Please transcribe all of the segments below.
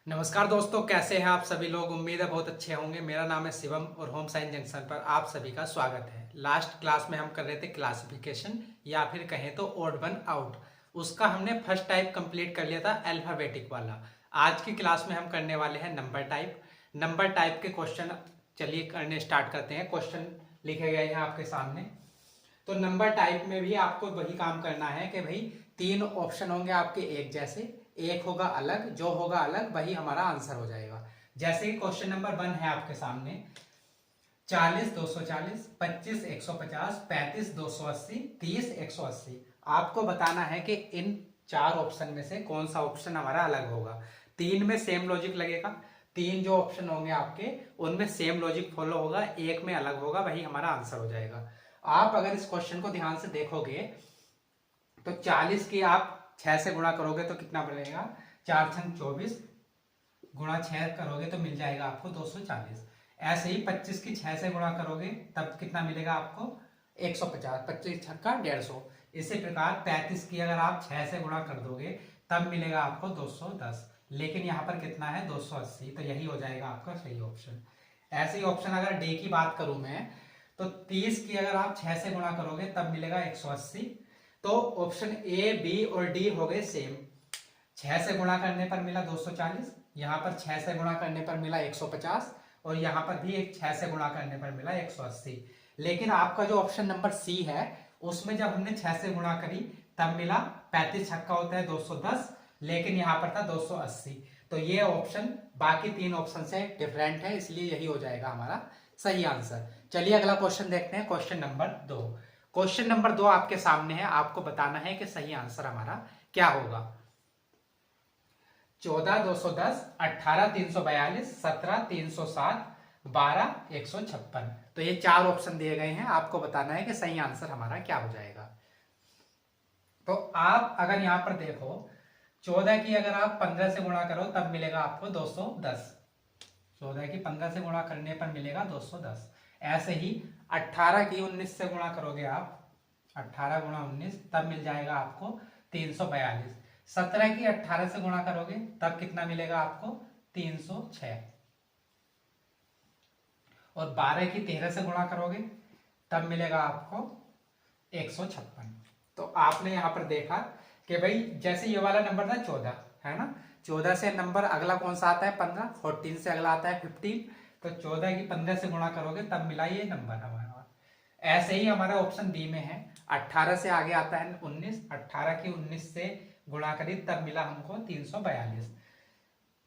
नमस्कार दोस्तों, कैसे हैं आप सभी लोग। उम्मीद है बहुत अच्छे होंगे। मेरा नाम है शिवम और होम साइंस जंक्शन पर आप सभी का स्वागत है। लास्ट क्लास में हम कर रहे थे क्लासिफिकेशन या फिर कहें तो ओड वन आउट। उसका हमने फर्स्ट टाइप कंप्लीट कर लिया था, अल्फाबेटिक वाला। आज की क्लास में हम करने वाले हैं नंबर टाइप। नंबर टाइप के क्वेश्चन चलिए करने स्टार्ट करते हैं। क्वेश्चन लिखे गए हैं आपके सामने। तो नंबर टाइप में भी आपको वही काम करना है कि भाई तीन ऑप्शन होंगे आपके एक जैसे, एक होगा अलग, जो होगा अलग वही हमारा आंसर हो जाएगा। जैसे कि क्वेश्चन नंबर 1 है आपके सामने, 40 240, 25 150, 35 280, 30 180। आपको बताना है कि इन चार ऑप्शन में से कौन सा ऑप्शन हमारा अलग होगा। तीन में सेम लॉजिक लगेगा, तीन जो ऑप्शन होंगे आपके उनमें सेम लॉजिक फॉलो होगा, एक में अलग होगा, वही हमारा आंसर हो जाएगा। आप अगर इस क्वेश्चन को ध्यान से देखोगे तो 40 की आप 6 से गुणा करोगे तो कितना बनेगा, 4 छंग 24, गुणा 6 करोगे तो मिल जाएगा आपको 240। ऐसे ही 25 की 6 से गुणा करोगे तब कितना मिलेगा आपको, 150, 25 छक्का 150। इसी प्रकार 35 की अगर आप 6 से गुणा कर दोगे तब मिलेगा आपको 210, लेकिन यहाँ पर कितना है 280, तो यही हो जाएगा आपका सही ऑप्शन। ऐसे ही ऑप्शन अगर डी की बात करूं मैं, तो 30 की अगर आप 6 से गुणा करोगे तब मिलेगा 180। तो ऑप्शन ए बी और डी हो गए सेम। 6 से गुणा करने पर मिला 240, यहाँ पर 6 से गुणा करने पर मिला 150, और यहाँ पर भी एक 6 से गुणा करने पर मिला 180। लेकिन आपका जो ऑप्शन नंबर सी है उसमें जब हमने 6 से गुणा करी तब मिला 35 छक्का होता है 210, लेकिन यहाँ पर था 280। तो ये ऑप्शन बाकी तीन ऑप्शन से डिफरेंट है, इसलिए यही हो जाएगा हमारा सही आंसर। चलिए अगला क्वेश्चन देखते हैं, क्वेश्चन नंबर 2। क्वेश्चन नंबर 2 आपके सामने है, आपको बताना है कि सही आंसर हमारा क्या होगा। 14 210, 18 342, 17 307, 12 156। तो ये चार ऑप्शन दिए गए हैं, आपको बताना है कि सही आंसर हमारा क्या हो जाएगा। तो आप अगर यहां पर देखो, 14 की अगर आप 15 से गुणा करो तब मिलेगा आपको 210। 14 की 15 से गुणा करने पर मिलेगा 210। ऐसे ही 18 की 19 से गुणा करोगे आप, 18 गुणा 19 तब मिल जाएगा आपको 342। 17 की 18 से गुणा करोगे तब कितना मिलेगा आपको, 306। और 12 की 13 से गुणा करोगे तब मिलेगा आपको 156। तो आपने यहां पर देखा कि भाई जैसे ये वाला नंबर था 14, है ना, 14 से नंबर अगला कौन सा आता है 15, 14 से अगला आता है 15। तो 14 की 15 से गुणा करोगे तब मिला ये नंबर हमारा। ऐसे ही हमारा ऑप्शन बी में है, 18 से आगे आता है 19, 18 की 19 से गुणा करी तब मिला हमको 342।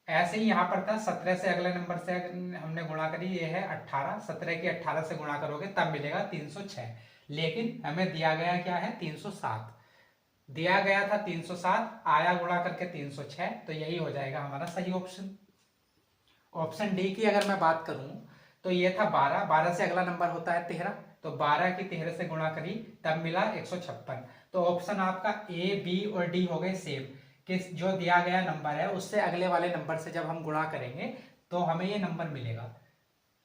ऐसे ही यहाँ पर था 17 से अगले नंबर से हमने गुणा करी, ये है 18, 17 की 18 से गुणा करोगे तब मिलेगा 306, लेकिन हमें दिया गया क्या है 307। दिया गया था 307, आया गुणा करके 306, तो यही हो जाएगा हमारा सही ऑप्शन। ऑप्शन डी की अगर मैं बात करूं तो ये था 12, 12 से अगला नंबर होता है 13, तो 12 की 13 से गुणा करी तब मिला 156। तो ऑप्शन आपका ए बी और डी हो गए सेम, कि जो दिया गया नंबर है उससे अगले वाले नंबर से जब हम गुणा करेंगे तो हमें ये नंबर मिलेगा।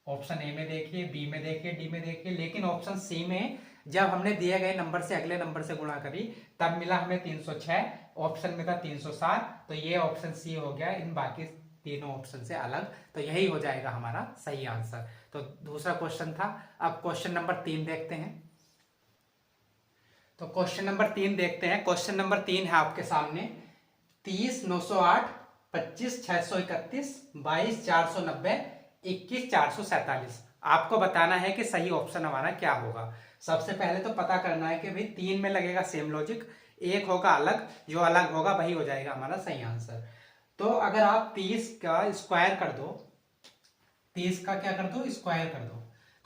ऑप्शन ए में देखिए, बी में देखिए, डी में देखिए, लेकिन ऑप्शन सी में जब हमने दिए गए नंबर से अगले नंबर से गुणा करी तब मिला हमें 306, ऑप्शन में था 307, तो ये ऑप्शन सी हो गया इन बाकी तीनों ऑप्शन से अलग। तो यही हो जाएगा हमारा सही आंसर। तो दूसरा क्वेश्चन था। अब क्वेश्चन नंबर 3 देखते हैं। तो क्वेश्चन नंबर 3 देखते हैं। क्वेश्चन नंबर 3 है आपके सामने, 30 908, 25 631, 22 490, 21 447। आपको बताना है कि सही ऑप्शन हमारा क्या होगा। सबसे पहले तो पता करना है कि भाई तीन में लगेगा सेम लॉजिक, एक होगा अलग, जो अलग होगा वही हो जाएगा हमारा सही आंसर। तो अगर आप 30 का स्क्वायर कर दो, 30 का क्या कर दो स्क्वायर कर दो,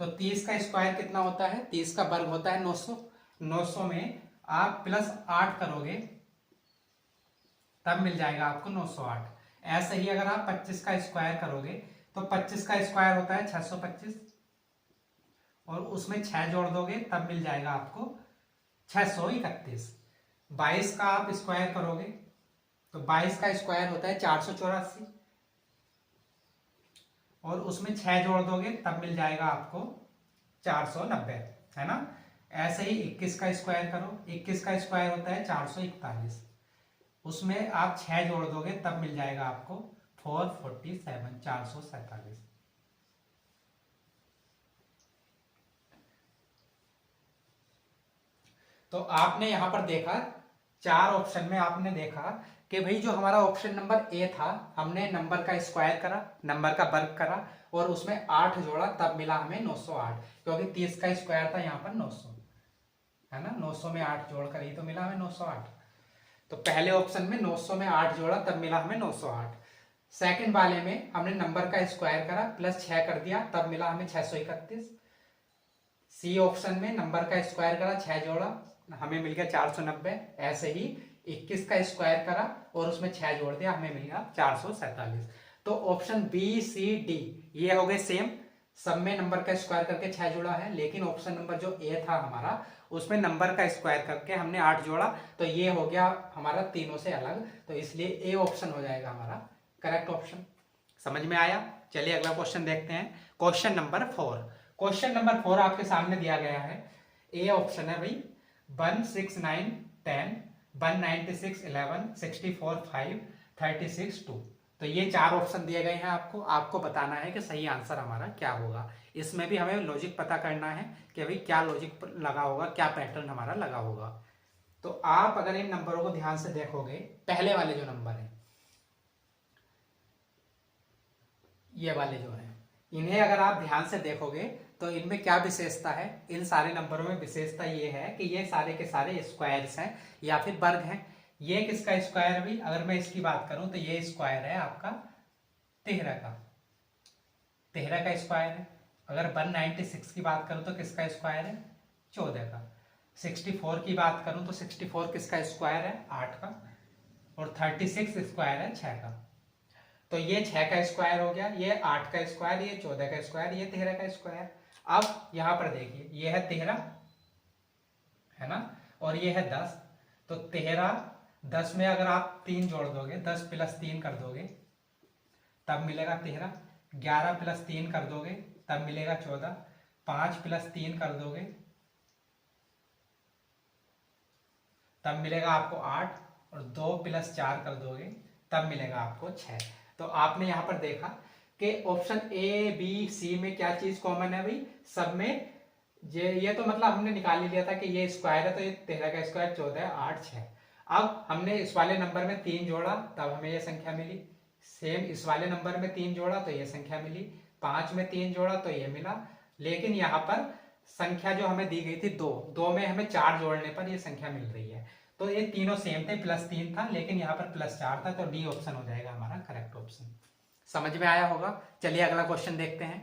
तो 30 का स्क्वायर कितना होता है, 30 का वर्ग होता है 900। 900 में आप प्लस 8 करोगे तब मिल जाएगा आपको 908। ऐसे ही अगर आप 25 का स्क्वायर करोगे तो 25 का स्क्वायर होता है 625, और उसमें 6 जोड़ दोगे तब मिल जाएगा आपको 631। 22 का आप स्क्वायर करोगे तो 22 का स्क्वायर होता है 484, और उसमें 6 जोड़ दोगे तब मिल जाएगा आपको 490, है ना। ऐसे ही 21 का स्क्वायर करो, 21 का स्क्वायर होता है 441, उसमें आप 6 जोड़ दोगे तब मिल जाएगा आपको 447 447। तो आपने यहां पर देखा, चार ऑप्शन में आपने देखा कि भाई जो हमारा ऑप्शन नंबर ए था, हमने नंबर का स्क्वायर करा, नंबर का वर्ग करा और उसमें 8 जोड़ा, तब मिला हमें 908, क्योंकि 30 का स्क्वायर था यहाँ पर 900, है ना। 900 में 8 जोड़ कर ही तो मिला हमें 908। तो पहले ऑप्शन में 900 में 8 जोड़ा, तब मिला हमें 908। सेकंड वाले में हमने नंबर का स्क्वायर करा प्लस 6 कर दिया, तब मिला हमें 631। सी ऑप्शन में नंबर का स्क्वायर करा, 6 जोड़ा, हमें मिल गया 490। ऐसे ही 21 का स्क्वायर करा और उसमें 6 जोड़ दिया, हमें मिल गया 447। तो ऑप्शन बी सी डी ये हो गए सेम, सब में नंबर का स्क्वायर करके 6 जोड़ा है, लेकिन ऑप्शन नंबर जो ए था हमारा, उसमें नंबर का स्क्वायर करके हमने 8 जोड़ा, तो ये हो गया हमारा तीनों से अलग, तो इसलिए ए ऑप्शन हो जाएगा हमारा करेक्ट ऑप्शन। समझ में आया। चलिए अगला क्वेश्चन देखते हैं, क्वेश्चन नंबर 4। क्वेश्चन नंबर 4 आपके सामने दिया गया है। ए ऑप्शन है भाई 1 6 9 10 196 11 64 5 36 2। तो ये चार ऑप्शन दिए गए हैं आपको, आपको बताना है कि सही आंसर हमारा क्या होगा। इसमें भी हमें लॉजिक पता करना है कि भाई क्या लॉजिक लगा होगा, क्या पैटर्न हमारा लगा होगा। तो आप अगर इन नंबरों को ध्यान से देखोगे, पहले वाले जो नंबर है, ये वाले जो है, इन्हें अगर आप ध्यान से देखोगे तो इनमें क्या विशेषता है, इन सारे नंबरों में विशेषता ये है कि ये सारे के सारे स्क्वायर्स हैं या फिर वर्ग हैं। ये किसका स्क्वायर है भाई, अगर मैं इसकी बात करूं तो ये स्क्वायर है आपका 13 का, 13 का स्क्वायर है। अगर 196 की बात करूं तो किसका स्क्वायर है, 14 का। 64 की बात करूं तो 64 किसका स्क्वायर है, 8 का। और 36 स्क्वायर है 6 का। तो ये 6 का स्क्वायर हो गया, ये 8 का स्क्वायर, ये 14 का स्क्वायर, ये 13 का स्क्वायर। अब यहां पर देखिए, ये है 13, है ना, और ये है 10। तो 13 10 में अगर आप 3 जोड़ दोगे, 10 प्लस 3 कर दोगे, तब मिलेगा 13। 11 प्लस 3 कर दोगे, तब मिलेगा 14। 5 प्लस 3 कर दोगे, तब मिलेगा आपको 8। और 2 प्लस 4 कर दोगे, तब मिलेगा आपको 6। तो आपने यहां पर देखा कि ऑप्शन ए बी सी में क्या चीज कॉमन है भाई, सब में ये तो मतलब हमने निकाल ही लिया था कि ये स्क्वायर है, तो ये 13 का स्क्वायर 14 8 6। अब हमने इस वाले नंबर में 3 जोड़ा, तब हमें ये संख्या मिली। सेम इस वाले नंबर में 3 जोड़ा तो ये संख्या मिली। 5 में 3 जोड़ा तो ये मिला। लेकिन यहाँ पर संख्या जो हमें दी गई थी 2, 2 में हमें 4 जोड़ने पर ये संख्या मिल रही है। तो ये तीनों सेम थे, +3 था, लेकिन यहाँ पर +4 था, तो डी ऑप्शन हो जाएगा हमारा करेक्ट ऑप्शन। समझ में आया होगा। चलिए अगला क्वेश्चन देखते हैं।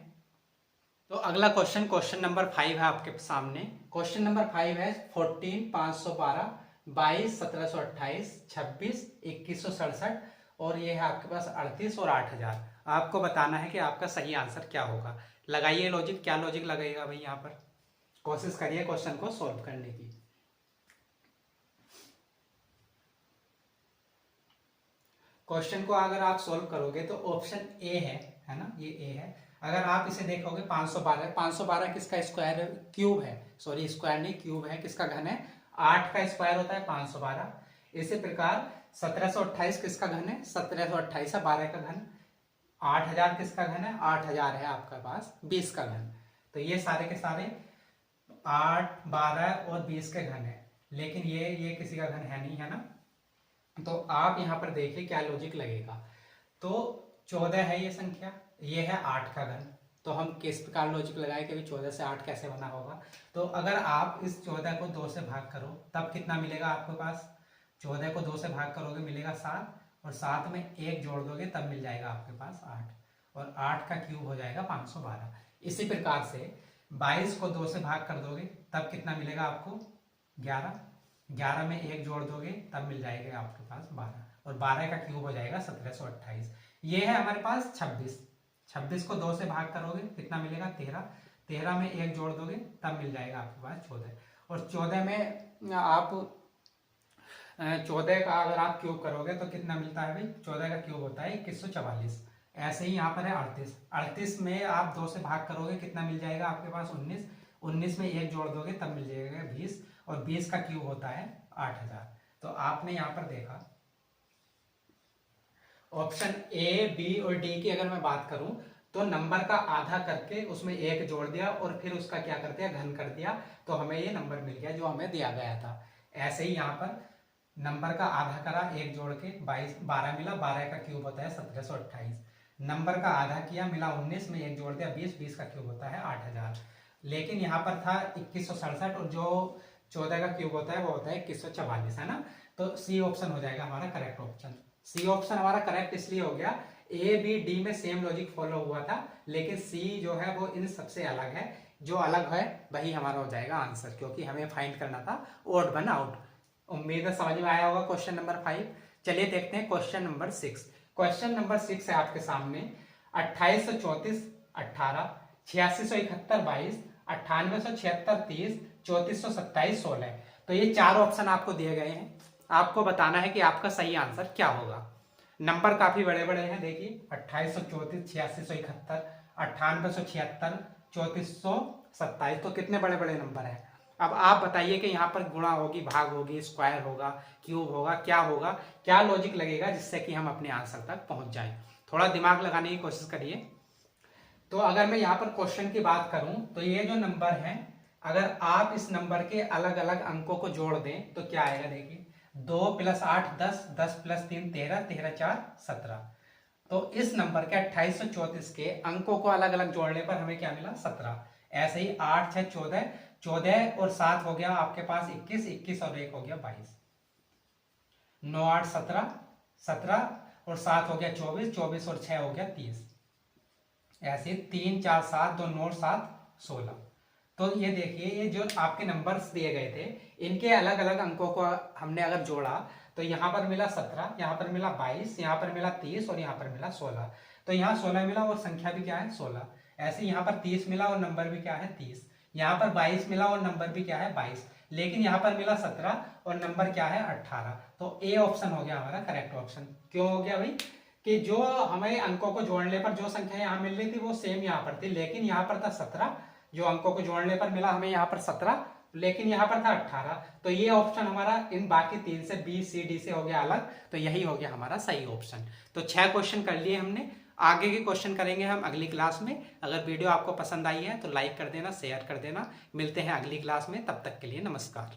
तो अगला क्वेश्चन, क्वेश्चन नंबर 5 है आपके सामने। क्वेश्चन नंबर 5 है 14 512 22 1728 26 2167 और ये है आपके पास 38 और 8000। आपको बताना है कि आपका सही आंसर क्या होगा। लगाइए लॉजिक, क्या लॉजिक लगेगा भाई, यहाँ पर कोशिश करिए क्वेश्चन को सॉल्व करने की। क्वेश्चन को अगर आप सॉल्व करोगे तो ऑप्शन ए है ना, ये ए है। अगर आप इसे देखोगे 512, 512 किसका स्क्वायर है, क्यूब है, सॉरी स्क्वायर नहीं क्यूब है, किसका घन है, 8 का स्क्वायर होता है 512। इसी प्रकार 1728 किसका घन है, 1728 है 12 का घन। 8000 किसका घन है, 8000 है आपका पास 20 का घन। तो ये सारे के सारे 8 12 और 20 के घन है, लेकिन ये किसी का घन है नहीं, है ना। तो आप यहां पर देखिए क्या लॉजिक लगेगा। तो 14 है ये संख्या, ये है 8 का घन। तो हम किस प्रकार लॉजिक लगाए कि 14 से 8 कैसे बना होगा। तो अगर आप इस 14 को 2 से भाग करो, तब कितना मिलेगा आपके पास, 14 को 2 से भाग करोगे मिलेगा 7, और 7 में 1 जोड़ दोगे तब मिल जाएगा आपके पास 8, और 8 का क्यूब हो जाएगा 512। इसी प्रकार से 22 को 2 से भाग कर दोगे तब कितना मिलेगा आपको, 11, 11 में 1 जोड़ दोगे तब मिल जाएगा आपके पास 12, और 12 का क्यूब हो जाएगा 1728। ये है हमारे पास 26, 26 को 2 से भाग करोगे कितना मिलेगा 13, 13 में 1 जोड़ दोगे तब मिल जाएगा आपके पास 14, और 14 में आप 14 का अगर आप क्यूब करोगे तो कितना मिलता है भाई, 14 का क्यूब होता है 2144। ऐसे ही यहाँ पर है 38, 38 में आप 2 से भाग करोगे कितना मिल जाएगा आपके पास 19, 19 में 1 जोड़ दोगे तब मिल जाएगा 20, और 20 का क्यूब होता है 8000। तो आपने यहाँ पर देखा ऑप्शन ए, बी और डी की अगर मैं बात करूं तो नंबर का आधा करके उसमें एक जोड़ दिया और फिर उसका क्या कर दिया, घन कर दिया, तो हमें ये नंबर मिल गया जो हमें दिया गया था। ऐसे ही यहाँ पर नंबर का आधा करा, एक जोड़ के 12 मिला, 12 का क्यूब होता है 1728। नंबर का आधा किया, मिला 19 में एक जोड़ दिया 20, 20 का क्यूब होता है 8000। लेकिन यहाँ पर था 2167 और जो 14 का क्यूब होता है वो होता है 2144, है ना। तो सी ऑप्शन हो जाएगा हमारा करेक्ट ऑप्शन। सी ऑप्शन हमारा करेक्ट इसलिए हो गया, ए बी डी में सेम लॉजिक फॉलो हुआ था, लेकिन सी जो है वो इन सबसे अलग है। जो अलग है वही हमारा हो जाएगा आंसर, क्योंकि हमें फाइंड करना था ओड वन आउट। उम्मीद है समझ में आया होगा क्वेश्चन नंबर 5। चलिए देखते हैं क्वेश्चन नंबर 6। क्वेश्चन नंबर 6 है आपके सामने 2834 18, 8671 22, 9876 30, 3427 16। तो ये चार ऑप्शन आपको दिए गए हैं, आपको बताना है कि आपका सही आंसर क्या होगा। नंबर काफी बड़े बड़े हैं, देखिए 2834, 8671, 9876, 3427, तो कितने बड़े बड़े नंबर हैं। अब आप बताइए कि यहाँ पर गुणा होगी, भाग होगी, स्क्वायर होगा, क्यूब होगा, क्या होगा, क्या लॉजिक लगेगा जिससे कि हम अपने आंसर तक पहुंच जाएं। थोड़ा दिमाग लगाने की कोशिश करिए। तो अगर मैं यहाँ पर क्वेश्चन की बात करूं तो ये जो नंबर है, अगर आप इस नंबर के अलग अलग अंकों को जोड़ दें तो क्या आएगा, देखिए 2 + 8 10, 10 + 3 13, 13 × 4 17। तो इस नंबर के 2834 के अंकों को अलग अलग जोड़ने पर हमें क्या मिला, 17। ऐसे ही 8 6 14, 14 और 7 हो गया आपके पास 21, 21 और 1 हो गया 22, 9 8 17, 17 और 7 हो गया 24, 24 और 6 हो गया 30। ऐसे 3 4 7 2 9 7 16। तो ये देखिए, ये जो आपके नंबर्स दिए गए थे इनके अलग अलग अंकों को हमने अगर जोड़ा तो यहाँ पर मिला 17, यहाँ पर मिला 22, यहाँ पर मिला 30 और यहाँ पर मिला 16। तो यहाँ 16 मिला और संख्या भी क्या है 16। ऐसे यहाँ पर 30 मिला और नंबर भी क्या है 30। यहाँ पर 22 मिला और नंबर भी क्या है 22। लेकिन यहाँ पर मिला 17 और नंबर क्या है 18। तो ए ऑप्शन हो गया हमारा करेक्ट ऑप्शन। क्यों हो गया भाई, कि जो हमें अंकों को जोड़ने पर जो संख्या यहाँ मिल रही थी वो सेम यहाँ पर थी, लेकिन यहाँ पर था 17, जो अंकों को जोड़ने पर मिला हमें यहाँ पर 17, लेकिन यहाँ पर था 18। तो ये ऑप्शन हमारा इन बाकी 3 से, बी सी डी से हो गया अलग, तो यही हो गया हमारा सही ऑप्शन। तो 6 क्वेश्चन कर लिए हमने। आगे के क्वेश्चन करेंगे हम अगली क्लास में। अगर वीडियो आपको पसंद आई है तो लाइक कर देना, शेयर कर देना। मिलते हैं अगली क्लास में, तब तक के लिए नमस्कार।